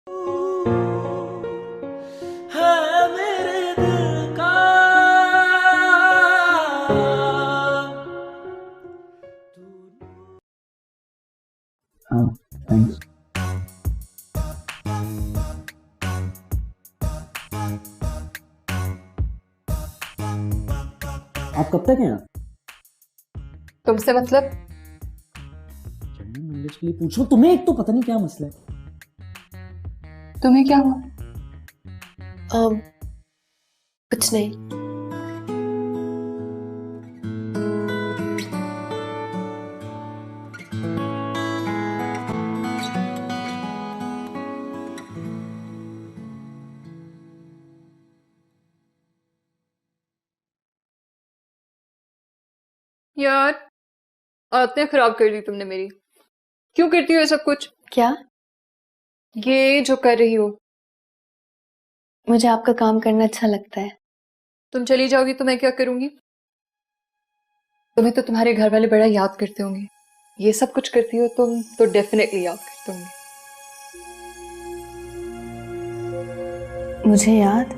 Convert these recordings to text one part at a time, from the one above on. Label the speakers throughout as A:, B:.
A: है मेरे दिल का
B: हाँ थैंक्स। आप कब तक हैं यहाँ?
C: तुमसे मतलब?
B: जनरल नॉलेज के लिए पूछ रहा हूँ, तुम्हें एक तो पता नहीं क्या मसला है।
C: तुम्हें क्या हुआ?
D: कुछ नहीं।
C: यार आदतें खराब कर दी तुमने मेरी। क्यों करती हो ये सब कुछ?
D: क्या?
C: ये जो कर रही हो।
D: मुझे आपका काम करना अच्छा लगता है।
C: तुम चली जाओगी तो मैं क्या करूंगी? तुम्हें तो तुम्हारे घर वाले बड़ा याद करते होंगे। ये सब कुछ करती हो तुम तो डेफिनेटली याद करते होंगे।
D: मुझे याद?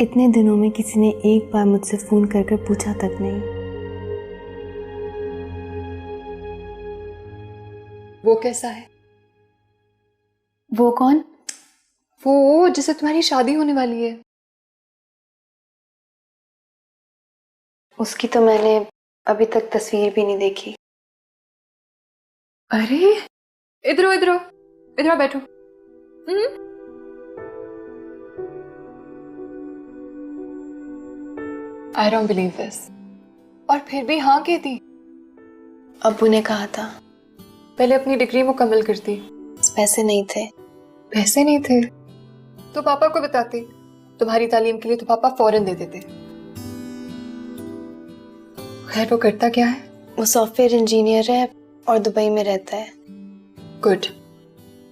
D: इतने दिनों में किसी ने एक बार मुझसे फोन कर कर पूछा तक नहीं।
C: वो कैसा है?
D: वो कौन?
C: वो जिससे तुम्हारी शादी होने वाली है।
D: उसकी तो मैंने अभी तक तस्वीर भी नहीं देखी।
C: अरे इधर आओ, इधर आओ, इधर आओ, बैठो। I don't believe this. और फिर भी हाँ कहती।
D: अब्बू ने कहा था।
C: पहले अपनी डिग्री मुकम्मल करती।
D: पैसे नहीं थे।
C: पैसे नहीं थे तो पापा को बताते। तुम्हारी तालीम के लिए तो पापा फौरन दे देते। खैर वो करता क्या है?
D: वो सॉफ्टवेयर इंजीनियर है और दुबई में रहता है।
C: गुड।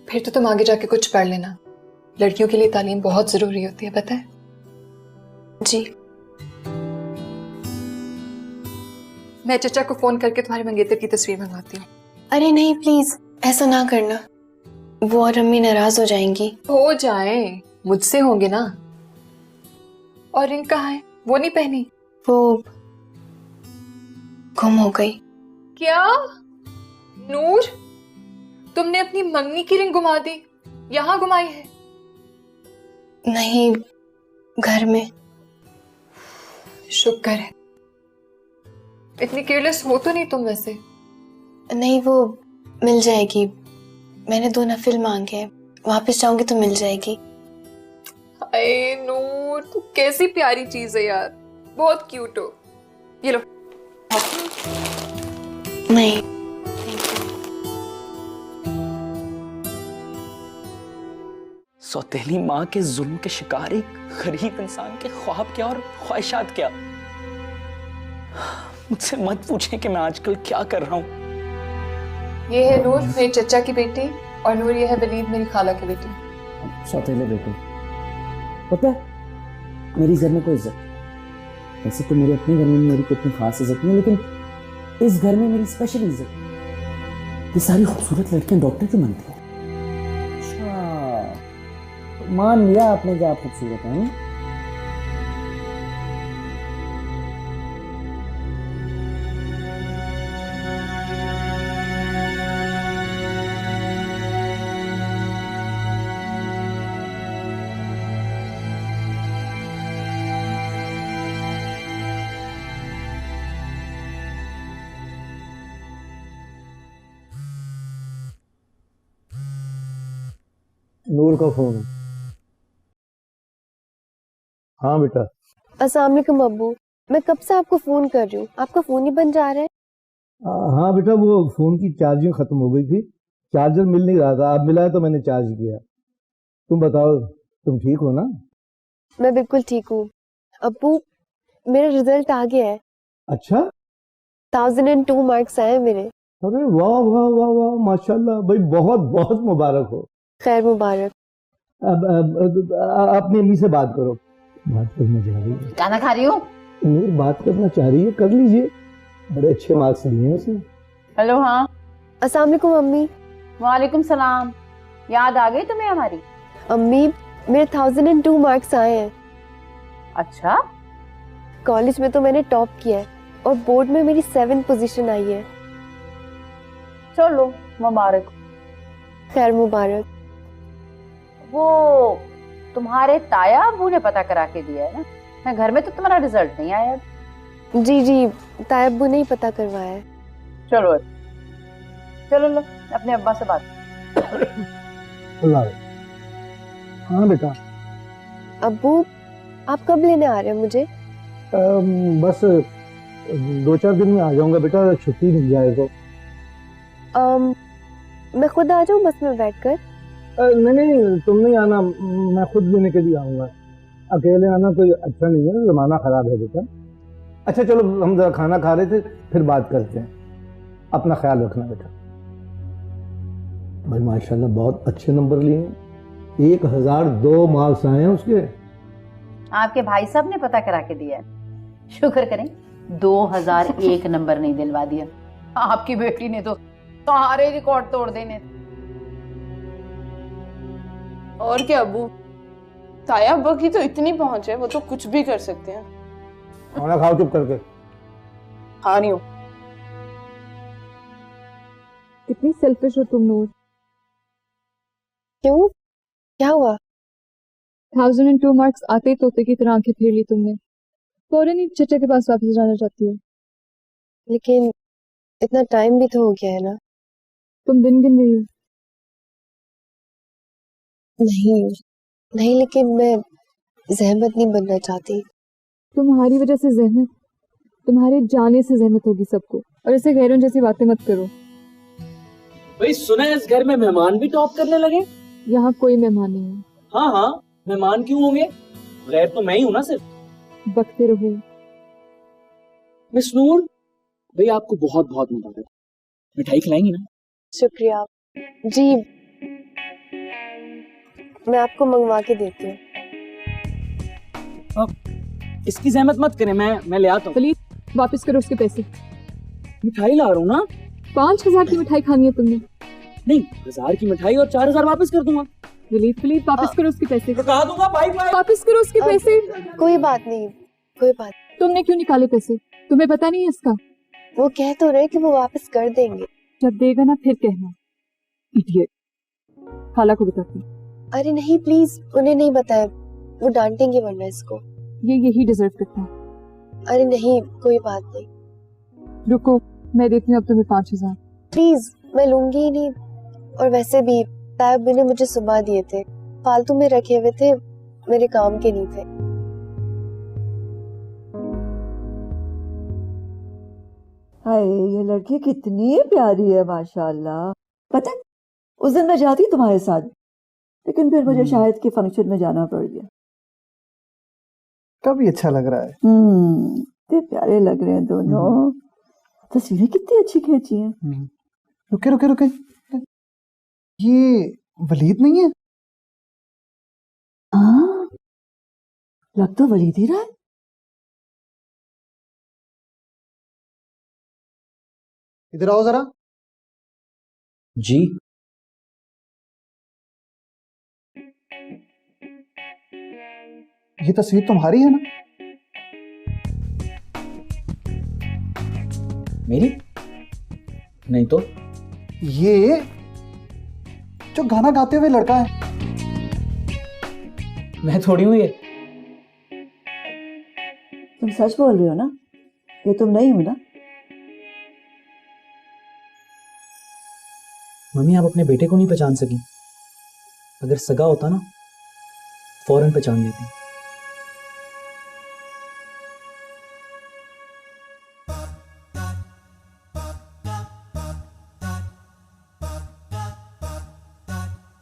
C: फिर तो तुम आगे जाके कुछ पढ़ लेना। लड़कियों के लिए तालीम बहुत जरूरी होती है, पता है?
D: जी।
C: मैं चचा को फोन करके तुम्हारे मंगेतर की तस्वीर मंगवाती हूँ।
D: अरे नहीं प्लीज, ऐसा ना करना। वो और अम्मी नाराज हो जाएंगी।
C: हो जाए, मुझसे होंगे ना। और रिंग कहाँ है? वो नहीं पहनी?
D: वो गुम हो गई।
C: क्या? नूर, तुमने अपनी मंगनी की रिंग गुमा दी? यहाँ गुमाई है?
D: नहीं, घर में।
C: शुक्र है। इतनी केयरलेस हो तो नहीं तुम वैसे।
D: नहीं, वो मिल जाएगी। मैंने 2 नफिल मांगे हैं, वापस जाऊंगी तो मिल जाएगी।
C: अरे नूर, तू कैसी प्यारी चीज है यार। बहुत क्यूट हो। ये लो।
D: नहीं।
B: सौतेली माँ के जुल्म के शिकार एक गरीब इंसान के ख्वाब क्या और ख्वाहिशात क्या। मुझसे मत पूछें कि मैं आजकल क्या कर रहा हूँ।
C: ये है नूर, मेरे चचा की बेटी। और नूर ये है वलीद, मेरी खाला की बेटी।
B: सौतेले बेटे, पता है मेरी घर में कोई इज्जत नहीं। वैसे तो मेरे अपने घर में मेरी कोई इतनी खास इज्जत नहीं, लेकिन इस घर में मेरी स्पेशल इज्जत। ये सारी खूबसूरत लड़कियां डॉक्टर क्यों बनती हैं? अच्छा, मान लिया आपने कि आप खूबसूरत हैं।
E: नूर का फोन। हाँ बेटा।
D: अस्सलाम वालेकुम अब्बू, मैं कब से आपको फोन कर रही हूँ, आपका फोन ही बंद जा रहा है।
E: हाँ बेटा, वो फोन की चार्जिंग खत्म हो गई थी, चार्जर मिल नहीं रहा था। अब मिला है तो मैंने चार्ज किया। तुम बताओ, तुम ठीक हो ना?
D: मैं बिल्कुल ठीक हूँ अब्बू। मेरा रिजल्ट आ गया है।
E: अच्छा?
D: 1002 मार्क्स आए मेरे।
E: अरे वाह वाह वाह वाह, माशाल्लाह भाई, बहुत बहुत मुबारक हो।
D: खैर मुबारक।
E: अब अपनी अम्मी से बात करो। बात करना चाह रही है।
F: खाना खा रही हूँ।
E: नूर बात करना चाह रही है, कर लीजिए। बड़े अच्छे मार्क्स लिए हैं उसने।
F: हेलो। हाँ
D: अस्सलाम वालेकुम अम्मी।
F: वालेकुम सलाम। याद आ गई तुम्हें हमारी?
D: अम्मी, मेरे 1002 मार्क्स आए हैं।
F: अच्छा,
D: कॉलेज में तो मैंने टॉप किया है और बोर्ड में मेरी 7th पोजीशन आई है।
F: चलो मुबारक।
D: खैर मुबारक।
F: वो तुम्हारे ताया अबू ने पता करा के दिया है ना? मैं घर में तो तुम्हारा रिजल्ट नहीं आया।
D: जी जी, तायब्बू ने ही पता करवाया है।
F: चलो चलो लो अपने अब्बा से बात।
E: अल्लाह। हाँ बेटा।
D: अब्बू, आप कब लेने आ रहे हैं मुझे?
E: बस 2-4 दिन में आ जाऊंगा बेटा, छुट्टी मिल जाए तो।
D: मैं खुद आ जाऊँ बस में बैठकर?
E: नहीं नहीं, तुम नहीं आना, मैं खुद लेने के लिए आऊंगा। अकेले आना कोई अच्छा नहीं है, जमाना खराब है बेटा। अच्छा चलो, हम जरा खाना खा रहे थे, फिर बात करते हैं। अपना ख्याल रखना बेटा। भाई माशाल्लाह बहुत अच्छे नंबर लिए हैं, 1002 मार्क्स आए हैं उसके।
F: आपके भाई साहब ने पता करा के दिया है। शुक्र करें 2001 नंबर नहीं दिलवा दिया। आपकी बेटी ने तो सारे रिकॉर्ड तोड़ देने।
G: और क्या अबू, ताया अब्बा की तो इतनी पहुंच है, वो तो कुछ भी कर सकते हैं।
E: खाना खाओ चुप करके।
G: खा रही हूँ।
C: कितनी सेल्फिश हो तुम नूर।
D: क्यों, क्या हुआ?
C: 1002 मार्क्स आते ही तोते की तरह आंखें फेर ली तुमने। फौरन ही चचा के पास वापस जाना चाहती हो।
D: लेकिन इतना टाइम भी तो हो गया है ना।
C: तुम दिन गिन रही हो।
D: नहीं नहीं, लेकिन मैं जहमत नहीं बनना चाहती।
C: तुम्हारी वजह से जहमत, तुम्हारे जाने से जहमत होगी सबको। और ऐसे गैरों जैसी बातें मत करो।
A: भाई सुना है इस घर में मेहमान भी टॉप करने लगे।
C: यहाँ कोई मेहमान नहीं है।
A: हाँ हाँ, मेहमान क्यों होंगे? गैर तो मैं ही हूँ ना सिर्फ।
C: बकते रहो।
A: मिस नूर, भाई आपको बहुत बहुत मुबारक। मिठाई खिलाएंगी ना?
D: शुक्रिया जी, मैं आपको मंगवा के देती हूँ।
A: इसकी जहमत मत करें, मैं ले आता हूँ।
C: प्लीज वापस करो उसके पैसे।
A: मिठाई ला रहा हूँ ना।
C: 5000 की मिठाई खानी है तुमने।
A: नहीं, 1000 की मिठाई और 4000 वापस कर दूंगा।
C: प्लीज वापस करो उसके पैसे।
A: कहा दूंगा, बाय बाय।
C: वापस करो उसके पैसे।
D: कोई बात नहीं, कोई बात।
C: तुमने क्यों निकाले पैसे? तुम्हें पता नहीं है इसका?
D: वो कह तो रहे कि वो वापस कर देंगे।
C: जब देगा ना फिर कहना। इडियट। खाला को बताती।
D: अरे नहीं प्लीज, उन्हें नहीं बताया, वो डांटेंगे वरना इसको।
C: ये यही डिजर्व करता है।
D: अरे नहीं, कोई बात नहीं।
C: रुको, मैं देती हूँ अब तुम्हें 5000।
D: प्लीज, मैं लूंगी ही नहीं। और वैसे भी तायब ने मुझे सुबह दिए थे, फालतू में रखे हुए थे, मेरे काम के नहीं थे।
H: हाय, ये लड़की कितनी प्यारी है माशाल्लाह। पता है, उस दिन मैं जाती तुम्हारे साथ, लेकिन फिर मुझे शायद के फंक्शन में जाना पड़ गया।
E: काफी अच्छा लग रहा है।
H: इतने प्यारे लग रहे हैं दोनों। तस्वीरें कितनी अच्छी खींची हैं।
E: रुके रुके रुके, ये वलीद नहीं है?
H: हाँ, लग तो वलीद ही रहा है।
E: इधर आओ जरा।
A: जी।
E: ये तस्वीर तुम्हारी है ना?
A: मेरी? नहीं तो।
E: ये जो गाना गाते हुए लड़का है।
A: मैं थोड़ी हूँ ये।
H: तुम सच बोल रहे हो ना? ये तुम नहीं हो ना?
A: मम्मी, आप अपने बेटे को नहीं पहचान सकी। अगर सगा होता ना, फौरन पहचान लेती।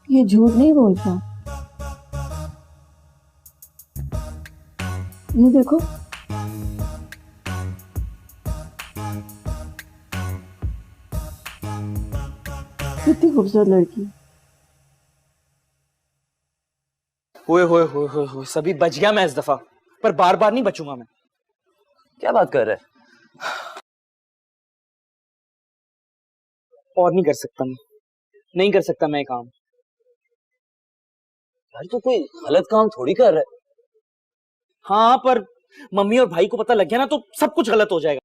H: ये झूठ नहीं बोलता। ये देखो, कितनी खूबसूरत लड़की।
A: होए, सभी बच गया मैं इस दफा, पर बार बार नहीं बचूंगा मैं।
I: क्या बात कर रहे हैं?
A: और नहीं कर सकता मैं, नहीं कर सकता मैं ये काम।
I: यार तू कोई गलत काम थोड़ी कर रहा है।
A: हाँ, पर मम्मी और भाई को पता लग गया ना तो सब कुछ गलत हो जाएगा।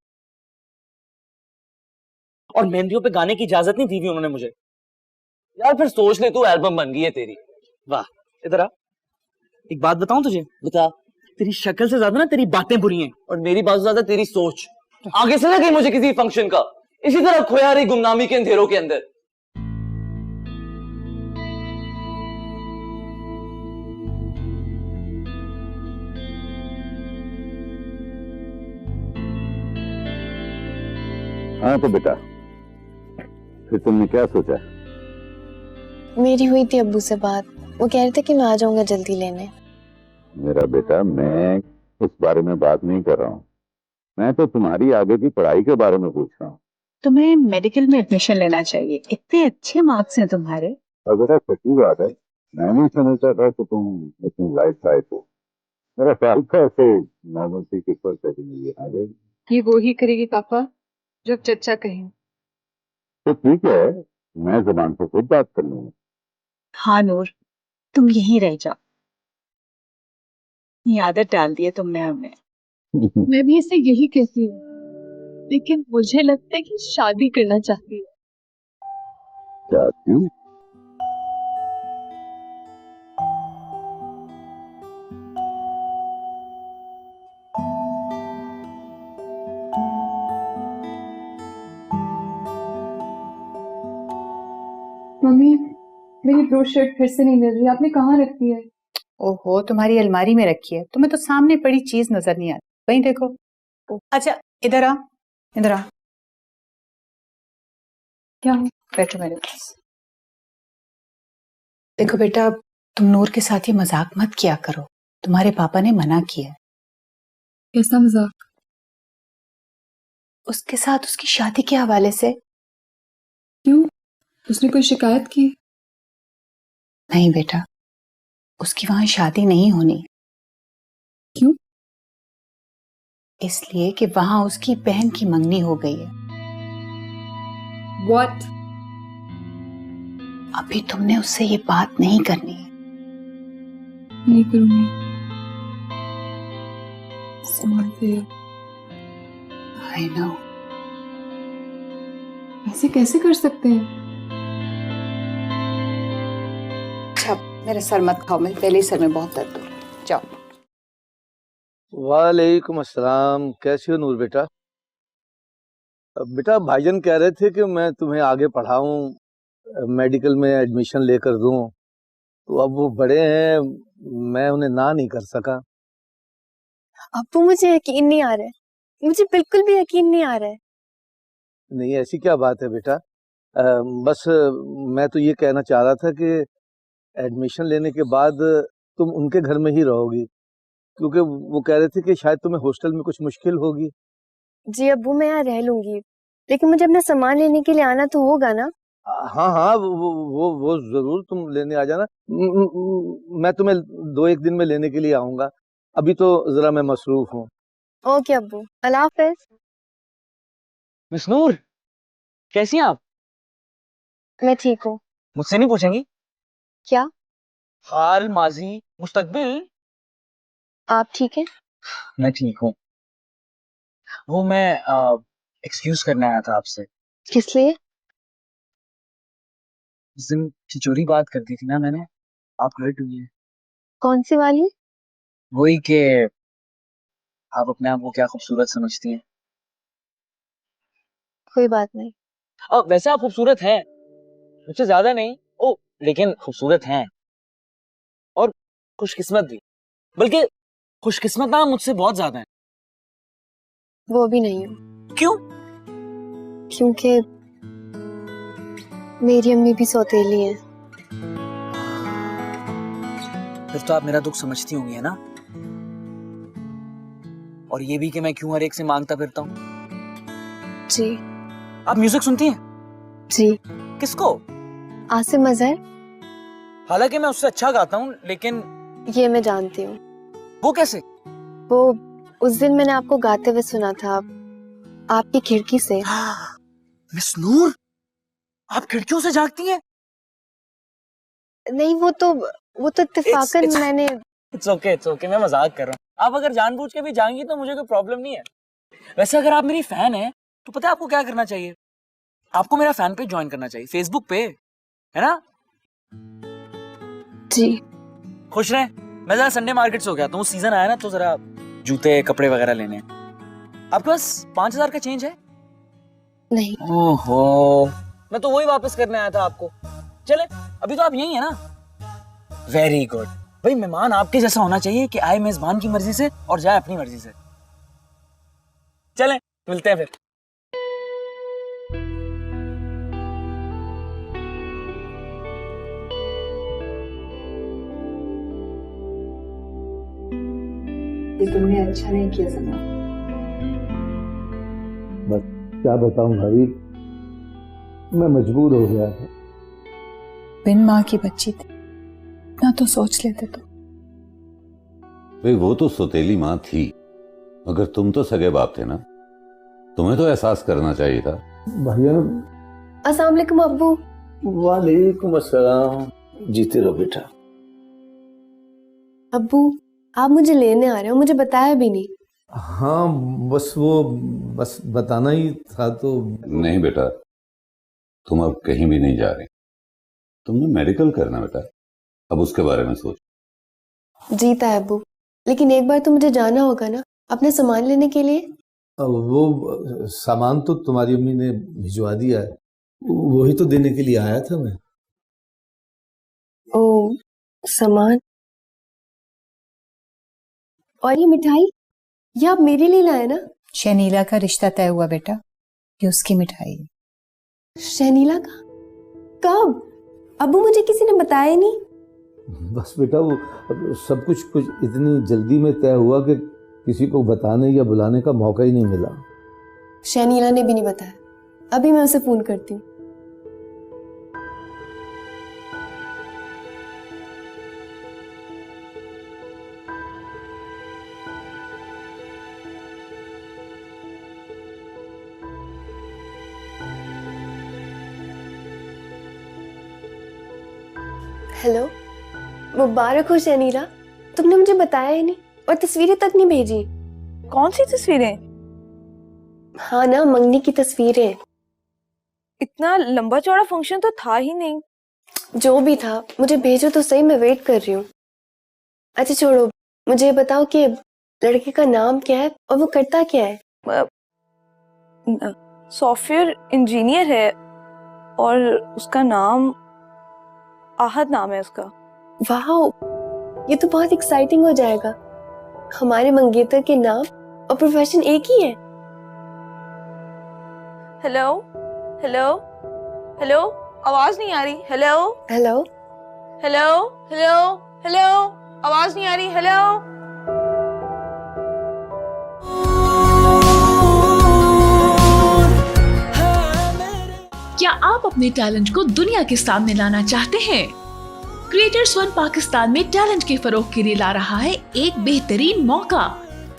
A: और मेहंदियों पे गाने की इजाजत नहीं दी हुई उन्होंने मुझे।
I: यार फिर सोच ले, तू एल्बम बन गई है तेरी।
A: वाह, इधर आ, एक बात बताऊं तुझे?
I: बता।
A: तेरी शक्ल से ज्यादा ना तेरी बातें बुरी हैं।
I: और मेरी बात से ज्यादा तेरी सोच। आगे से ना कहीं मुझे किसी फंक्शन का इसी तरह खोया रही गुमनामी के अंधेरों के अंदर।
J: हाँ तो बेटा, फिर तुमने क्या सोचा?
D: मेरी हुई थी अब्बू से बात। वो कह रहे थे कि मैं आ जाऊंगा जल्दी लेने।
J: मेरा बेटा, मैं इस बारे में बात नहीं कर रहा हूँ। मैं तो तुम्हारी आगे की पढ़ाई के बारे में पूछ रहा हूँ।
K: तुम्हें मेडिकल में एडमिशन लेना चाहिए, इतने अच्छे मार्क्स हैं तुम्हारे।
J: और बेटा सच्ची बात है, मैं नहीं समझता था कि तुम इतनी लाइफ साइड हो। मेरा ख्याल था ऐसे नॉर्मल सी किस्मत से आ गई।
C: ये वो ही करेगी पापा जब चचा कहें।
J: तो ठीक है, मैं जुबान से खुद बात कर लूंगा।
K: हाँ नूर, तुम यहीं रह जाओ। ये आदत डाल दी है तुमने हमें।
C: मैं भी इसे यही कहती हूँ, लेकिन मुझे लगता है कि शादी करना चाहती है।
J: चाहती हूँ?
C: मम्मी, मेरी ब्रो शर्ट फिर से नहीं मिल रही, आपने कहाँ रखी है?
F: ओहो, तुम्हारी अलमारी में रखी है। तुम्हें तो सामने पड़ी चीज नजर नहीं आती, वहीं देखो। अच्छा इधर आ, इधर आ।
C: क्या?
F: बैठो मेरे पास। देखो बेटा, तुम नूर के साथ ही मजाक मत किया करो, तुम्हारे पापा ने मना किया।
C: कैसा मजाक?
F: उसके साथ उसकी शादी के हवाले से।
C: क्यों, उसने कोई शिकायत की?
F: नहीं बेटा, उसकी वहां शादी नहीं होनी।
C: क्यों?
F: इसलिए कि वहां उसकी बहन की मंगनी हो गई है।
C: What?
F: अभी तुमने उससे ये बात नहीं करनी है।
C: नहीं करूंगी। समझते हो?
F: I know।
C: ऐसे कैसे कर सकते हैं?
F: अच्छा मेरा सर मत खाओ, मैं पहले ही सर में बहुत दर्द हो रहा है। जाओ।
E: वालेकुम अस्सलाम। कैसी हो नूर बेटा? बेटा भाईजान कह रहे थे कि मैं तुम्हें आगे पढ़ाऊं, मेडिकल में एडमिशन लेकर दूं, तो अब वो बड़े हैं, मैं उन्हें ना नहीं कर सका।
D: अब्बू मुझे यकीन नहीं आ रहा है, मुझे बिल्कुल भी यकीन नहीं आ रहा है।
E: नहीं ऐसी क्या बात है बेटा, बस मैं तो ये कहना चाह रहा था कि एडमिशन लेने के बाद तुम उनके घर में ही रहोगी, क्योंकि वो कह रहे थे कि शायद तुम्हें हॉस्टल में कुछ मुश्किल होगी।
D: जी अब्बू, मैं यहाँ रह लूंगी, लेकिन मुझे अपना सामान लेने के लिए आना तो होगा ना?
E: हाँ हाँ, वो जरूर तुम लेने आ जाना। मैं तुम्हें 2-1 दिन में लेने के लिए आऊंगा, अभी तो जरा मैं मसरूफ हूँ।
D: ओके अब्बू, अल्लाह हाफिज।
A: मिस नूर, कैसी हैं आप?
D: मैं ठीक हूँ।
A: मुझसे नहीं पूछेंगी?
D: क्या?
A: हाल, माजी, मुस्तकबिल।
D: आप ठीक हैं?
A: मैं ठीक हूँ। वो मैं एक्सक्यूज करने आया था आपसे।
D: किस लिए?
A: उस दिन चिचोरी बात कर दी थी ना मैंने, आप हर्ट हुई है।
D: कौन सी वाली?
A: वही कि आप अपने आप को क्या खूबसूरत समझती हैं।
D: कोई बात नहीं।
A: वैसे आप खूबसूरत हैं, मुझसे ज्यादा नहीं, ओ लेकिन खूबसूरत हैं और खुशकिस्मत भी, बल्कि खुशकिस्मत ना मुझसे बहुत ज्यादा हैं।
D: वो भी नहीं हूँ।
A: क्यों?
D: क्योंकि मेरी अम्मी भी सौतेली है।
A: फिर तो आप मेरा दुख समझती होंगी, है ना? और ये भी कि मैं क्यों हर एक से मांगता फिरता हूँ।
D: जी।
A: आप म्यूजिक सुनती हैं?
D: जी।
A: किसको?
D: आसिम अजहर।
A: हालांकि मैं उससे अच्छा गाता हूँ, लेकिन
D: ये मैं जानती हूँ।
A: वो कैसे?
D: वो उस दिन मैंने आपको गाते हुए सुना था, आपकी खिड़की से।
A: मिस नूर, आप खिड़कियों से जागती हैं?
D: नहीं, वो तो वो तो इत्तेफाकन
A: it's-
D: मैंने
A: इट्स ओके, मैं मजाक कर रहा हूँ। आप अगर जानबूझ के भी जाएंगी तो मुझे कोई प्रॉब्लम नहीं है। वैसे अगर आप मेरी फैन है तो पता है आपको क्या करना चाहिए? आपको मेरा फैन पेज ज्वाइन करना चाहिए फेसबुक पे, है ना?
D: जी।
A: खुश रहे। मैं जरा संडे मार्केट से हो गया तो सीजन आया ना, तो जरा जूते कपड़े वगैरह लेने हैं। आपके पास 5,000 का चेंज है?
D: नहीं।
A: ओहो, मैं तो वही वापस करने आया था आपको। चले, अभी तो आप यही है ना? Very good. भाई मेहमान आपके जैसा होना चाहिए कि आए मेजबान की मर्जी से और जाए अपनी मर्जी से। चलें, मिलते हैं फिर।
H: ये तुमने अच्छा नहीं किया सना।
E: बस क्या बताऊं भाभी, मैं मजबूर हो गया था।
K: बिन माँ की बच्ची थी ना, तो सोच लेते तो।
J: भाई वो तो सौतेली माँ थी, मगर तुम तो सगे बाप थे ना, तुम्हें तो एहसास करना चाहिए था।
E: भैया
D: अस्सलाम वालेकुम अब्बू।
E: वालेकुम अस्सलाम। जीते रहो बेटा।
D: अब्बू आप मुझे लेने आ रहे हो, मुझे बताया भी नहीं।
E: हाँ बस बताना ही था तो।
J: नहीं बेटा, तुम अब कहीं भी नहीं जा रहे, तुमने मेडिकल करना बेटा, अब उसके बारे में सोच।
D: जीता है अब्बू, लेकिन एक बार तो मुझे जाना होगा ना अपना सामान लेने के लिए।
E: वो सामान तो तुम्हारी अम्मी ने भिजवा दिया है, वही तो देने के लिए आया था मैं।
D: ओ सामान और ये मिठाई, ये आप मेरे लिए लाए ना?
K: शनीला का रिश्ता तय हुआ बेटा, ये उसकी मिठाई है।
D: शनीला का? कब? अब्बू मुझे किसी ने बताया नहीं।
E: बस बेटा वो सब कुछ इतनी जल्दी में तय हुआ कि किसी को बताने या बुलाने का मौका ही नहीं मिला।
D: शनीला ने भी नहीं बताया। अभी मैं उसे फोन करती हूँ। हेलो, मुबारक हो शनीला, तुमने मुझे बताया ही नहीं और तस्वीरें तक नहीं भेजी।
G: कौन सी तस्वीरें?
D: हाँ ना, मंगनी की तस्वीरें।
G: इतना लंबा चौड़ा फंक्शन तो था ही नहीं।
D: जो भी था मुझे भेजो तो सही, मैं वेट कर रही हूँ। अच्छा छोड़ो, मुझे ये बताओ कि लड़के का नाम क्या है और वो करता क्या है?
G: सॉफ्टवेयर इंजीनियर है और उसका नाम आहद नाम है उसका।
D: वाह, ये तो बहुत एक्साइटिंग हो जाएगा। हमारे मंगेतर के नाम और प्रोफेशन एक ही है।
G: हेलो हेलो हेलो, आवाज नहीं आ रही। Hello
D: hello
G: hello hello hello, आवाज नहीं आ रही। हेलो।
L: क्या आप अपने टैलेंट को दुनिया के सामने लाना चाहते हैं? क्रिएटर्स वन पाकिस्तान में टैलेंट के फरोग के लिए ला रहा है एक बेहतरीन मौका।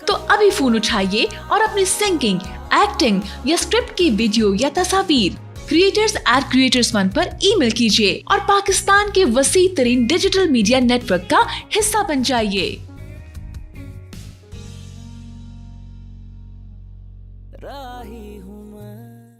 L: तो अभी फोन उठाइए और अपनी सिंगिंग, एक्टिंग या स्क्रिप्ट की वीडियो या तस्वीर creators@creators1 पर ईमेल कीजिए और पाकिस्तान के वसी तरीन डिजिटल मीडिया नेटवर्क का हिस्सा बन जाइए।